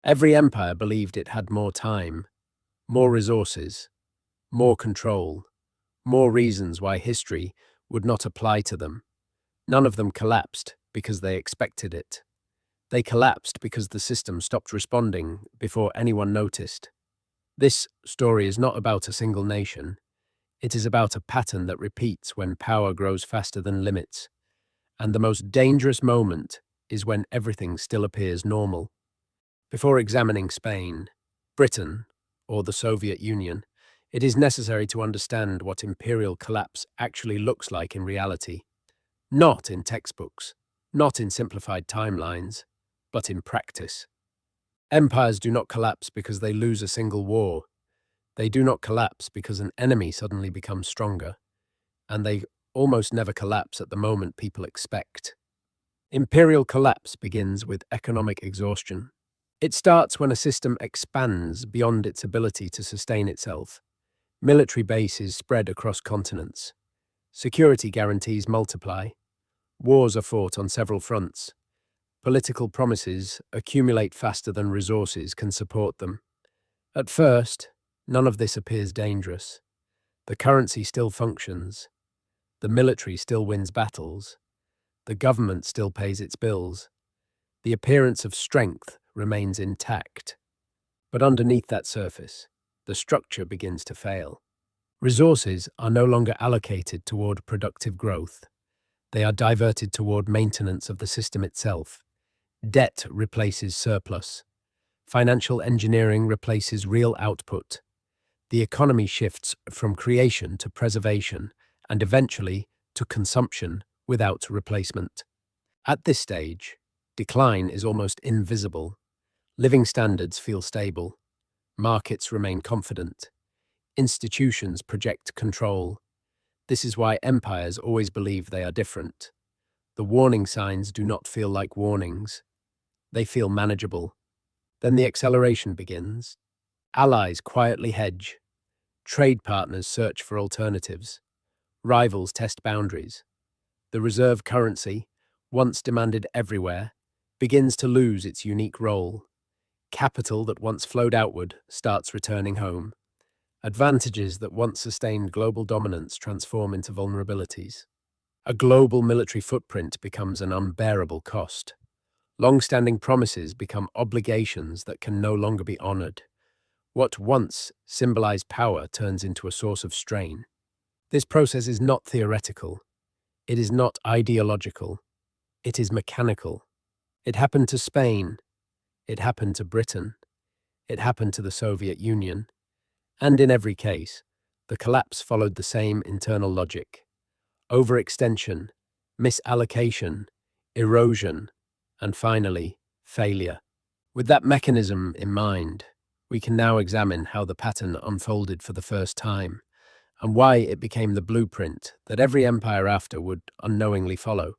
Every empire believed it had more time, more resources, more control, more reasons why history would not apply to them. None of them collapsed because they expected it. They collapsed because the system stopped responding before anyone noticed. This story is not about a single nation. It is about a pattern that repeats when power grows faster than limits. And the most dangerous moment is when everything still appears normal. Before examining Spain, Britain, or the Soviet Union, it is necessary to understand what imperial collapse actually looks like in reality. Not in textbooks, not in simplified timelines, but in practice. Empires do not collapse because they lose a single war. They do not collapse because an enemy suddenly becomes stronger. And they almost never collapse at the moment people expect. Imperial collapse begins with economic exhaustion. It starts when a system expands beyond its ability to sustain itself. Military bases spread across continents. Security guarantees multiply. Wars are fought on several fronts. Political promises accumulate faster than resources can support them. At first, none of this appears dangerous. The currency still functions. The military still wins battles. The government still pays its bills. The appearance of strength remains intact. But underneath that surface, the structure begins to fail. Resources are no longer allocated toward productive growth. They are diverted toward maintenance of the system itself. Debt replaces surplus. Financial engineering replaces real output. The economy shifts from creation to preservation and eventually to consumption without replacement. At this stage, decline is almost invisible. Living standards feel stable. Markets remain confident. Institutions project control. This is why empires always believe they are different. The warning signs do not feel like warnings. They feel manageable. Then the acceleration begins. Allies quietly hedge. Trade partners search for alternatives. Rivals test boundaries. The reserve currency, once demanded everywhere, begins to lose its unique role. Capital that once flowed outward starts returning home. Advantages that once sustained global dominance transform into vulnerabilities. A global military footprint becomes an unbearable cost. Long-standing promises become obligations that can no longer be honored. What once symbolized power turns into a source of strain. This process is not theoretical. It is not ideological. It is mechanical. It happened to Spain. It happened to Britain. It happened to the Soviet Union. And in every case, the collapse followed the same internal logic. Overextension, misallocation, erosion, and finally, failure. With that mechanism in mind, we can now examine how the pattern unfolded for the first time, and why it became the blueprint that every empire after would unknowingly follow.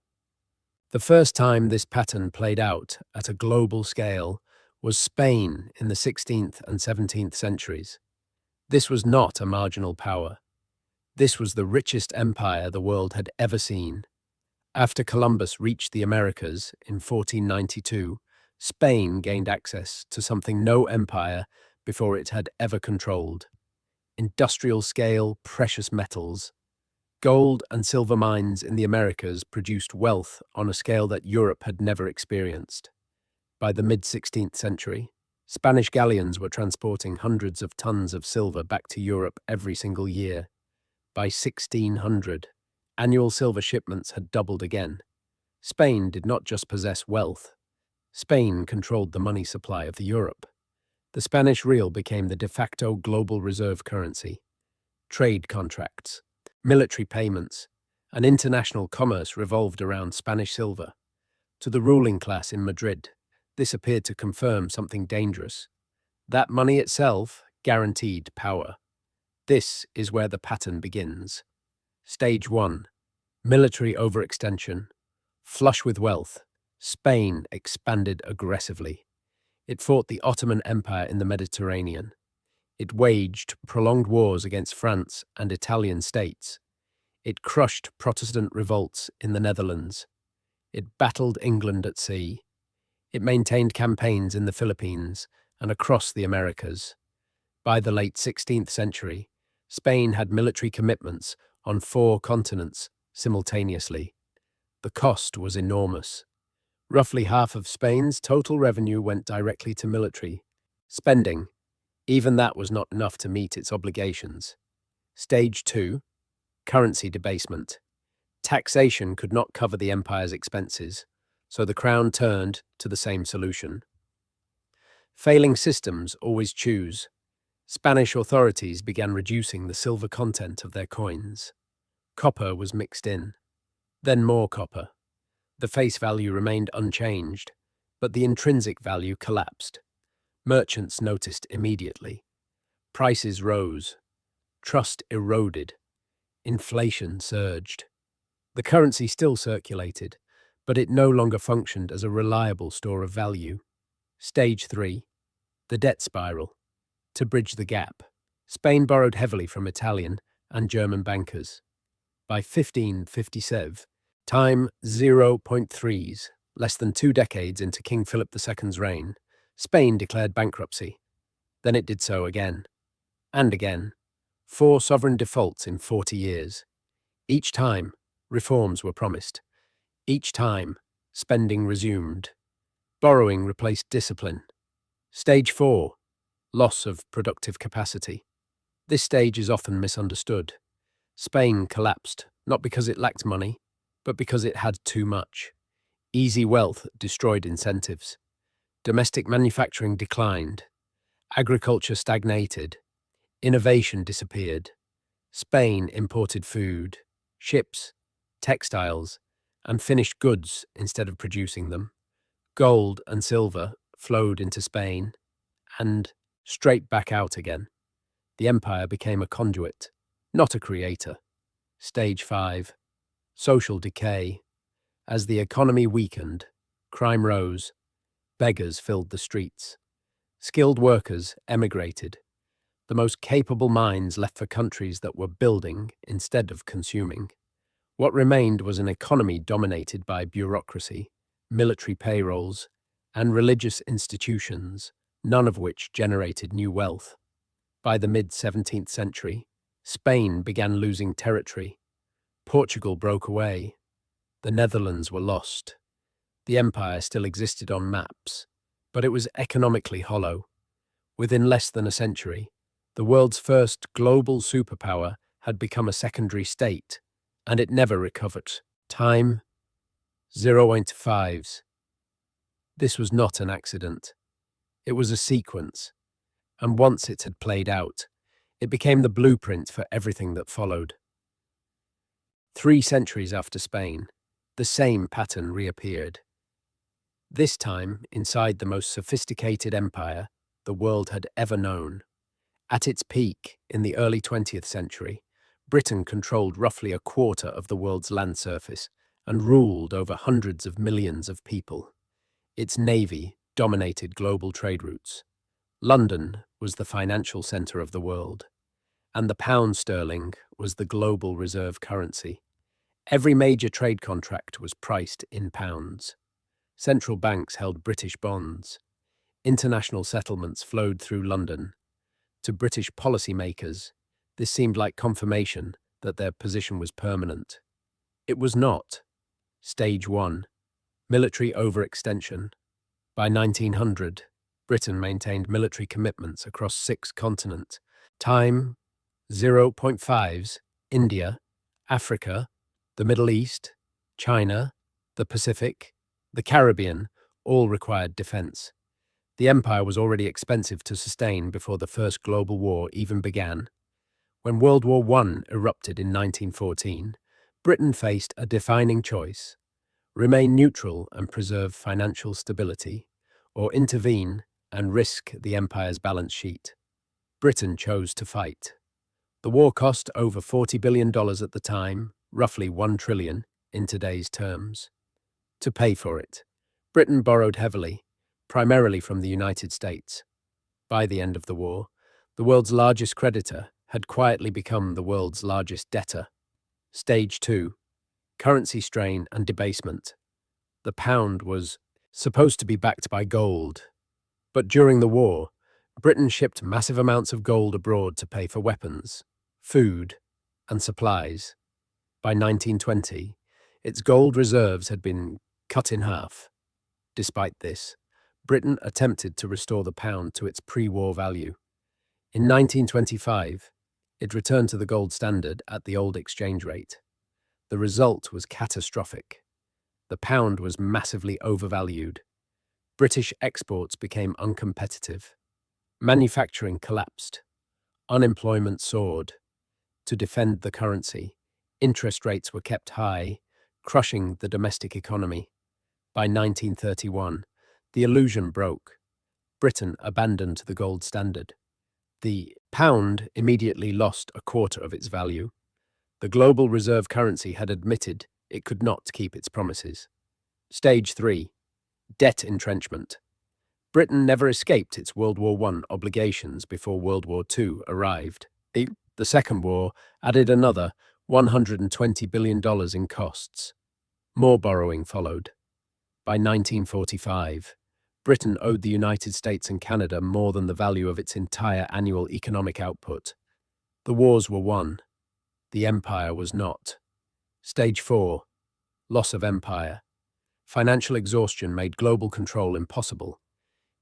The first time this pattern played out at a global scale was Spain in the 16th and 17th centuries. This was not a marginal power. This was the richest empire the world had ever seen. After Columbus reached the Americas in 1492, Spain gained access to something no empire before it had ever controlled: industrial-scale precious metals. Gold and silver mines in the Americas produced wealth on a scale that Europe had never experienced. By the mid-16th century, Spanish galleons were transporting hundreds of tons of silver back to Europe every single year. By 1600, annual silver shipments had doubled again. Spain did not just possess wealth. Spain controlled the money supply of Europe. The Spanish real became the de facto global reserve currency. Trade contracts, military payments, and international commerce revolved around Spanish silver. To the ruling class in Madrid, this appeared to confirm something dangerous. That money itself guaranteed power. This is where the pattern begins. Stage 1. Military overextension. Flush with wealth, Spain expanded aggressively. It fought the Ottoman Empire in the Mediterranean. It waged prolonged wars against France and Italian states. It crushed Protestant revolts in the Netherlands. It battled England at sea. It maintained campaigns in the Philippines and across the Americas. By the late 16th century, Spain had military commitments on 4 continents simultaneously. The cost was enormous. Roughly half of Spain's total revenue went directly to military spending. Even that was not enough to meet its obligations. Stage 2. Currency debasement. Taxation could not cover the empire's expenses, so the crown turned to the same solution. Failing systems always choose. Spanish authorities began reducing the silver content of their coins. Copper was mixed in. Then more copper. The face value remained unchanged, but the intrinsic value collapsed. Merchants noticed immediately. Prices rose. Trust eroded. Inflation surged. The currency still circulated, but it no longer functioned as a reliable store of value. Stage 3. The debt spiral. To bridge the gap, Spain borrowed heavily from Italian and German bankers. By 1557, time 0.3s, less than 2 decades into King Philip II's reign, Spain declared bankruptcy. Then it did so again. And again. 4 sovereign defaults in 40 years. Each time, reforms were promised. Each time, spending resumed. Borrowing replaced discipline. Stage 4. Loss of productive capacity. This stage is often misunderstood. Spain collapsed, not because it lacked money, but because it had too much. Easy wealth destroyed incentives. Domestic manufacturing declined. Agriculture stagnated. Innovation disappeared. Spain imported food, ships, textiles, and finished goods instead of producing them. Gold and silver flowed into Spain and straight back out again. The empire became a conduit, not a creator. Stage 5. Social decay. As the economy weakened, crime rose, beggars filled the streets. Skilled workers emigrated. The most capable minds left for countries that were building instead of consuming. What remained was an economy dominated by bureaucracy, military payrolls, and religious institutions, none of which generated new wealth. By the mid-17th century, Spain began losing territory. Portugal broke away. The Netherlands were lost. The empire still existed on maps, but it was economically hollow. Within less than a century, the world's first global superpower had become a secondary state, and it never recovered. Time 0.5s. This was not an accident. It was a sequence, and once it had played out, it became the blueprint for everything that followed. 3 centuries after Spain, the same pattern reappeared. This time inside the most sophisticated empire the world had ever known. At its peak in the early 20th century, Britain controlled roughly a quarter of the world's land surface and ruled over hundreds of millions of people. Its navy dominated global trade routes. London was the financial centre of the world, and the pound sterling was the global reserve currency. Every major trade contract was priced in pounds. Central banks held British bonds. International settlements flowed through London. To British policymakers, this seemed like confirmation that their position was permanent. It was not. Stage 1. Military overextension. By 1900, Britain maintained military commitments across 6 continents. Time 0.5s, India, Africa, the Middle East, China, the Pacific, the Caribbean, all required defense. The empire was already expensive to sustain before the First Global War even began. When World War I erupted in 1914, Britain faced a defining choice: remain neutral and preserve financial stability, or intervene and risk the empire's balance sheet. Britain chose to fight. The war cost over $40 billion at the time, roughly $1 trillion in today's terms. To pay for it, Britain borrowed heavily, primarily from the United States. By the end of the war, the world's largest creditor had quietly become the world's largest debtor. Stage 2. Currency strain and debasement. The pound was supposed to be backed by gold. But during the war, Britain shipped massive amounts of gold abroad to pay for weapons, food, and supplies. By 1920, its gold reserves had been cut in half. Despite this, Britain attempted to restore the pound to its pre-war value. In 1925, it returned to the gold standard at the old exchange rate. The result was catastrophic. The pound was massively overvalued. British exports became uncompetitive. Manufacturing collapsed. Unemployment soared. To defend the currency, interest rates were kept high, crushing the domestic economy. By 1931, the illusion broke. Britain abandoned the gold standard. The pound immediately lost a quarter of its value. The global reserve currency had admitted it could not keep its promises. Stage 3. Debt entrenchment. Britain never escaped its World War I obligations before World War II arrived. The Second War added another $120 billion in costs. More borrowing followed. By 1945, Britain owed the United States and Canada more than the value of its entire annual economic output. The wars were won. The empire was not. Stage 4. Loss of empire. Financial exhaustion made global control impossible.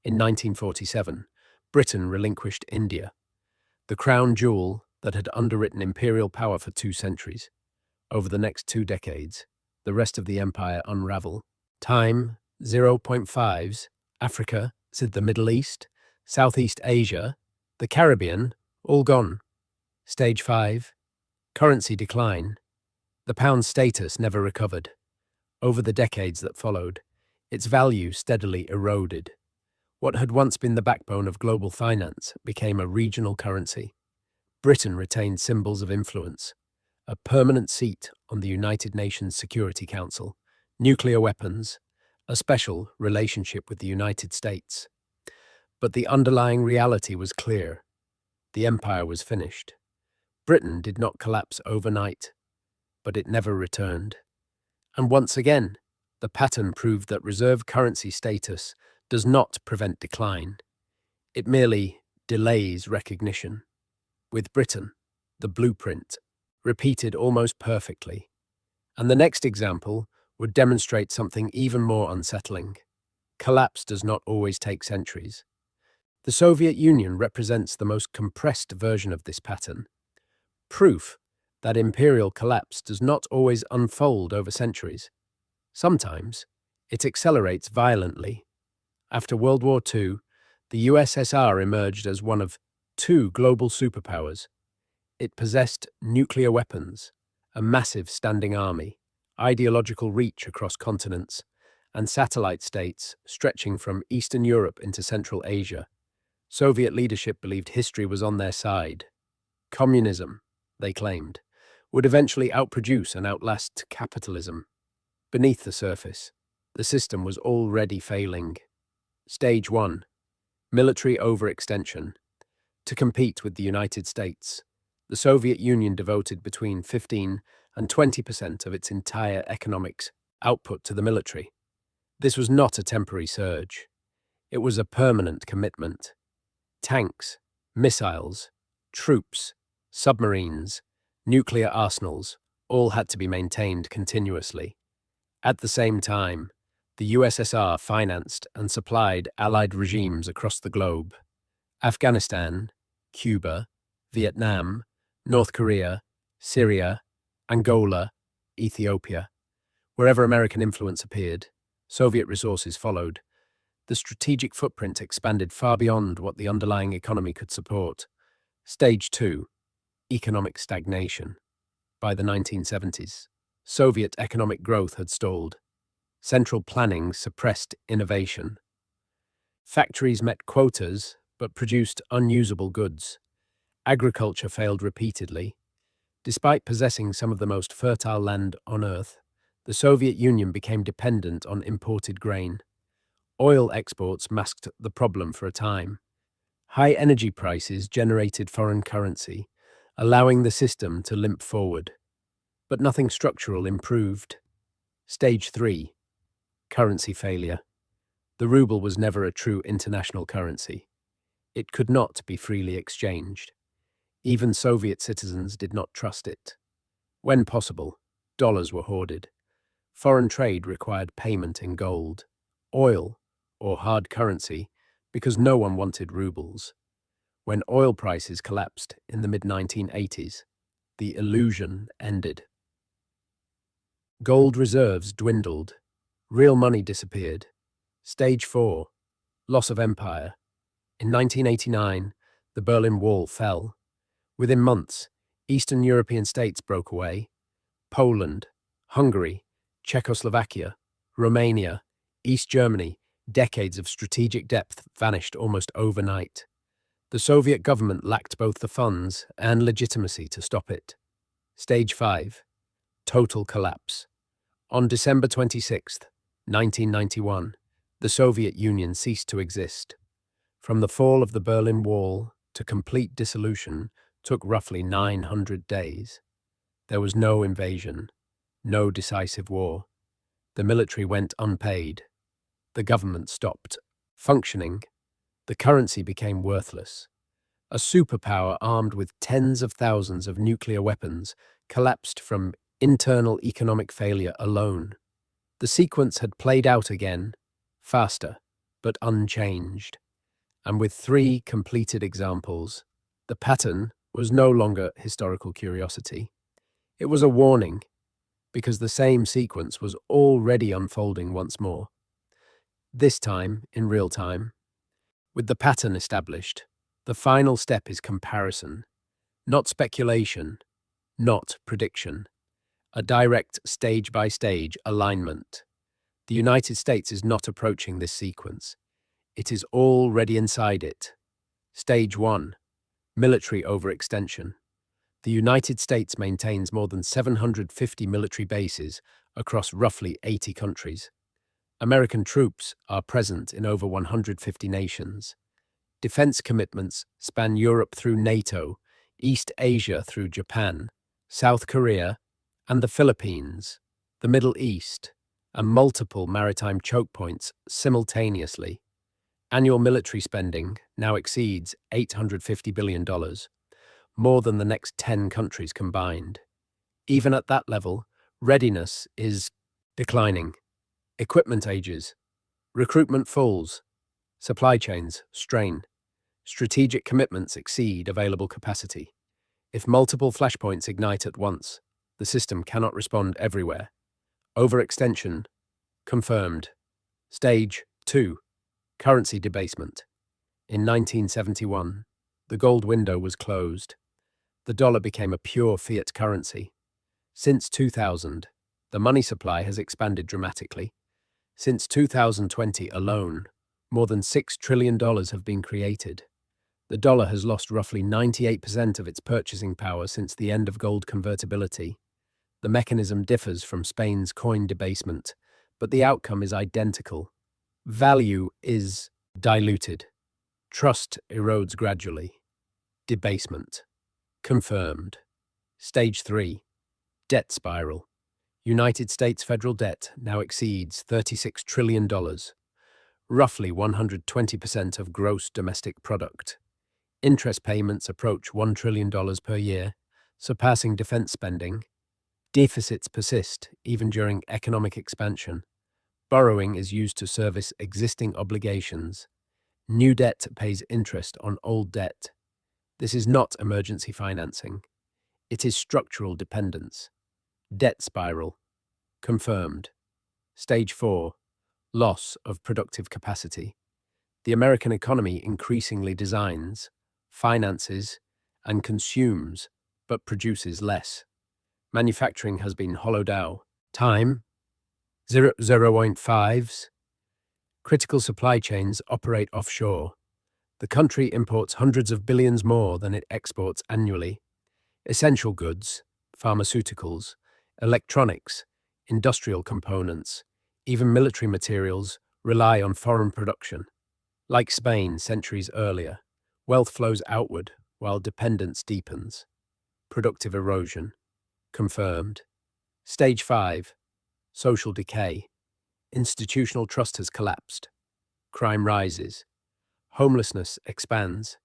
In 1947, Britain relinquished India, the crown jewel that had underwritten imperial power for 2 centuries. Over the next 2 decades, the rest of the empire unraveled. Time 0.5s, Africa, the Middle East, Southeast Asia, the Caribbean, all gone. Stage 5. Currency decline. The pound's status never recovered. Over the decades that followed, its value steadily eroded. What had once been the backbone of global finance became a regional currency. Britain retained symbols of influence, a permanent seat on the United Nations Security Council, nuclear weapons, a special relationship with the United States. But the underlying reality was clear. The empire was finished. Britain did not collapse overnight, but it never returned. And once again, the pattern proved that reserve currency status does not prevent decline. It merely delays recognition. With Britain, the blueprint repeated almost perfectly. And the next example would demonstrate something even more unsettling. Collapse does not always take centuries. The Soviet Union represents the most compressed version of this pattern. Proof that imperial collapse does not always unfold over centuries. Sometimes, it accelerates violently. After World War II, the USSR emerged as one of 2 global superpowers. It possessed nuclear weapons, a massive standing army, ideological reach across continents, and satellite states stretching from Eastern Europe into Central Asia. Soviet leadership believed history was on their side. Communism, they claimed, would eventually outproduce and outlast capitalism. Beneath the surface, the system was already failing. Stage 1. Military overextension. To compete with the United States, the Soviet Union devoted between 15 and 20% of its entire economic output to the military. This was not a temporary surge. It was a permanent commitment. Tanks, missiles, troops, submarines, nuclear arsenals, all had to be maintained continuously. At the same time, the USSR financed and supplied allied regimes across the globe. Afghanistan, Cuba, Vietnam, North Korea, Syria, Angola, Ethiopia. Wherever American influence appeared, Soviet resources followed. The strategic footprint expanded far beyond what the underlying economy could support. Stage 2. Economic stagnation. By the 1970s, Soviet economic growth had stalled. Central planning suppressed innovation. Factories met quotas but produced unusable goods. Agriculture failed repeatedly. Despite possessing some of the most fertile land on Earth, the Soviet Union became dependent on imported grain. Oil exports masked the problem for a time. High energy prices generated foreign currency, allowing the system to limp forward. But nothing structural improved. Stage 3. Currency failure. The ruble was never a true international currency. It could not be freely exchanged. Even Soviet citizens did not trust it. When possible, dollars were hoarded. Foreign trade required payment in gold, oil, or hard currency because no one wanted rubles. When oil prices collapsed in the mid-1980s, the illusion ended. Gold reserves dwindled. Real money disappeared. Stage 4. Loss of empire. In 1989, the Berlin Wall fell. Within months, Eastern European states broke away. Poland, Hungary, Czechoslovakia, Romania, East Germany, decades of strategic depth vanished almost overnight. The Soviet government lacked both the funds and legitimacy to stop it. Stage 5. Total collapse. On December 26, 1991, the Soviet Union ceased to exist. From the fall of the Berlin Wall to complete dissolution took roughly 900 days. There was no invasion, no decisive war. The military went unpaid. The government stopped functioning. The currency became worthless. A superpower armed with tens of thousands of nuclear weapons collapsed from internal economic failure alone. The sequence had played out again, faster, but unchanged. And with 3 completed examples, the pattern was no longer historical curiosity. It was a warning, because the same sequence was already unfolding once more. This time, in real time. With the pattern established, the final step is comparison, not speculation, not prediction. A direct stage-by-stage alignment. The United States is not approaching this sequence. It is already inside it. Stage 1. Military overextension. The United States maintains more than 750 military bases across roughly 80 countries. American troops are present in over 150 nations. Defense commitments span Europe through NATO, East Asia through Japan, South Korea, and the Philippines, the Middle East, and multiple maritime choke points simultaneously. Annual military spending now exceeds $850 billion, more than the next 10 countries combined. Even at that level, readiness is declining. Equipment ages, recruitment falls, supply chains strain, strategic commitments exceed available capacity. If multiple flashpoints ignite at once, the system cannot respond everywhere. Overextension confirmed. Stage 2. Currency debasement. In 1971, the gold window was closed. The dollar became a pure fiat currency. Since 2000, the money supply has expanded dramatically. Since 2020 alone, more than $6 trillion have been created. The dollar has lost roughly 98% of its purchasing power since the end of gold convertibility. The mechanism differs from Spain's coin debasement, but the outcome is identical. Value is diluted. Trust erodes gradually. Debasement. Confirmed. Stage 3. Debt spiral. United States federal debt now exceeds $36 trillion, roughly 120% of gross domestic product. Interest payments approach $1 trillion per year, surpassing defense spending. Deficits persist even during economic expansion. Borrowing is used to service existing obligations. New debt pays interest on old debt. This is not emergency financing. It is structural dependence. Debt spiral. Confirmed. Stage 4. Loss of productive capacity. The American economy increasingly designs, finances, and consumes, but produces less. Manufacturing has been hollowed out. Time. 0.5s. Critical supply chains operate offshore. The country imports hundreds of billions more than it exports annually. Essential goods, pharmaceuticals, electronics, industrial components, even military materials rely on foreign production. Like Spain centuries earlier, wealth flows outward while dependence deepens. Productive erosion. Confirmed. Stage 5. Social decay. Institutional trust has collapsed. Crime rises. Homelessness expands.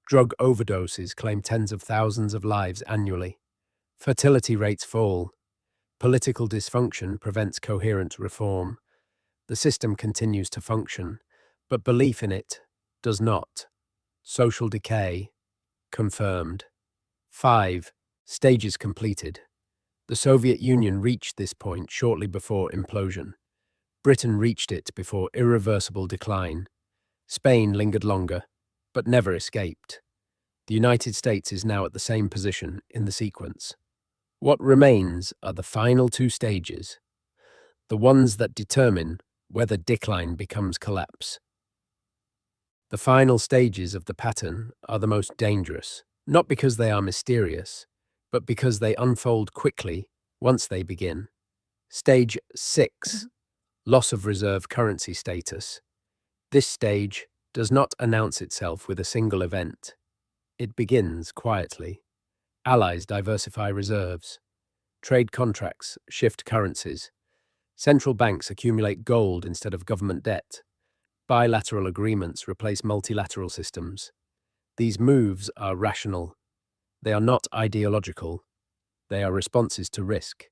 Drug overdoses claim tens of thousands of lives annually. Fertility rates fall. Political dysfunction prevents coherent reform. The system continues to function, but belief in it does not. Social decay confirmed. 5. Stages completed. The Soviet Union reached this point shortly before implosion. Britain reached it before irreversible decline. Spain lingered longer, but never escaped. The United States is now at the same position in the sequence. What remains are the final two stages, the ones that determine whether decline becomes collapse. The final stages of the pattern are the most dangerous, not because they are mysterious, but because they unfold quickly once they begin. Stage 6. Loss of reserve currency status. This stage does not announce itself with a single event. It begins quietly. Allies diversify reserves. Trade contracts shift currencies. Central banks accumulate gold instead of government debt. Bilateral agreements replace multilateral systems. These moves are rational. They are not ideological. They are responses to risk.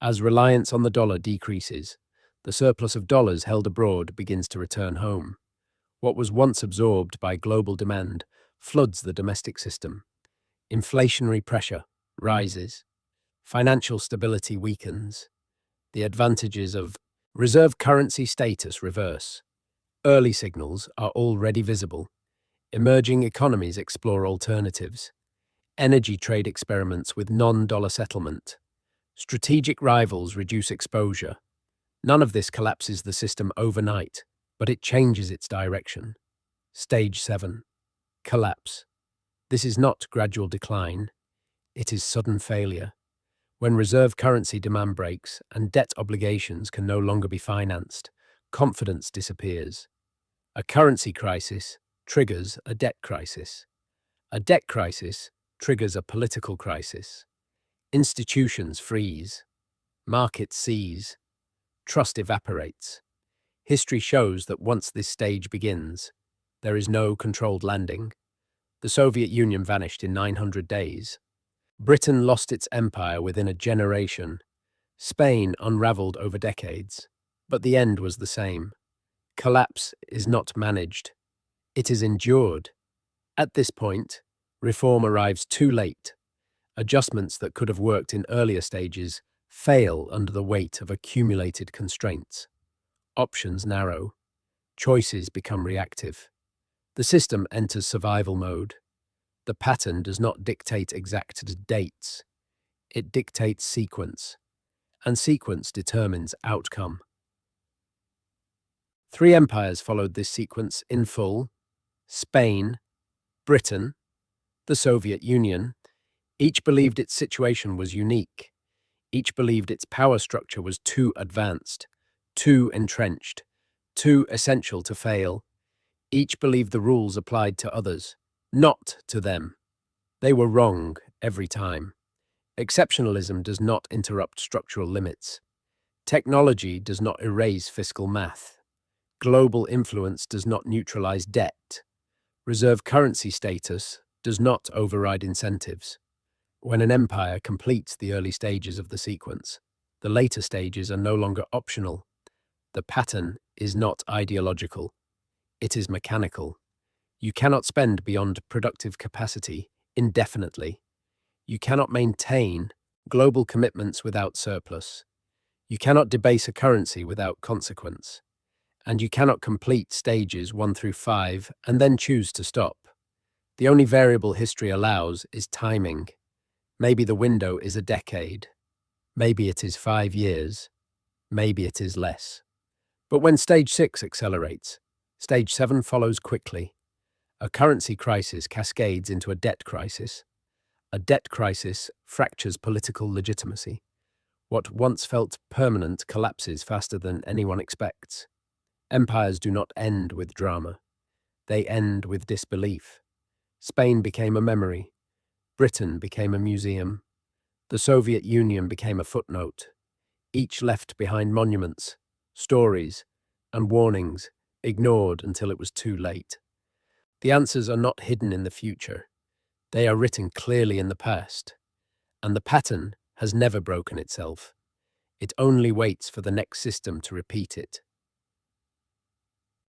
As reliance on the dollar decreases, the surplus of dollars held abroad begins to return home. What was once absorbed by global demand floods the domestic system. Inflationary pressure rises. Financial stability weakens. The advantages of reserve currency status reverse. Early signals are already visible. Emerging economies explore alternatives. Energy trade experiments with non-dollar settlement. Strategic rivals reduce exposure. None of this collapses the system overnight, but it changes its direction. Stage 7. Collapse. This is not gradual decline. It is sudden failure. When reserve currency demand breaks and debt obligations can no longer be financed, confidence disappears. A currency crisis triggers a debt crisis. A debt crisis triggers a political crisis. Institutions freeze. Markets seize. Trust evaporates. History shows that once this stage begins, there is no controlled landing. The Soviet Union vanished in 900 days. Britain lost its empire within a generation. Spain unraveled over decades. But the end was the same. Collapse is not managed. It is endured. At this point, reform arrives too late. Adjustments that could have worked in earlier stages fail under the weight of accumulated constraints. Options narrow. Choices become reactive. The system enters survival mode. The pattern does not dictate exact dates. It dictates sequence, and sequence determines outcome. 3 empires followed this sequence in full: Spain, Britain, the Soviet Union. Each believed its situation was unique. Each believed its power structure was too advanced, too entrenched, too essential to fail. Each believed the rules applied to others, not to them. They were wrong every time. Exceptionalism does not interrupt structural limits. Technology does not erase fiscal math. Global influence does not neutralize debt. Reserve currency status does not override incentives. When an empire completes the early stages of the sequence, the later stages are no longer optional. The pattern is not ideological. It is mechanical. You cannot spend beyond productive capacity indefinitely. You cannot maintain global commitments without surplus. You cannot debase a currency without consequence. And you cannot complete stages 1 through 5 and then choose to stop. The only variable history allows is timing. Maybe the window is a decade. Maybe it is 5 years. Maybe it is less. But when stage 6 accelerates, stage 7 follows quickly. A currency crisis cascades into a debt crisis. A debt crisis fractures political legitimacy. What once felt permanent collapses faster than anyone expects. Empires do not end with drama. They end with disbelief. Spain became a memory. Britain became a museum. The Soviet Union became a footnote. Each left behind monuments, stories, and warnings ignored until it was too late. The answers are not hidden in the future. They are written clearly in the past. And the pattern has never broken itself. It only waits for the next system to repeat it.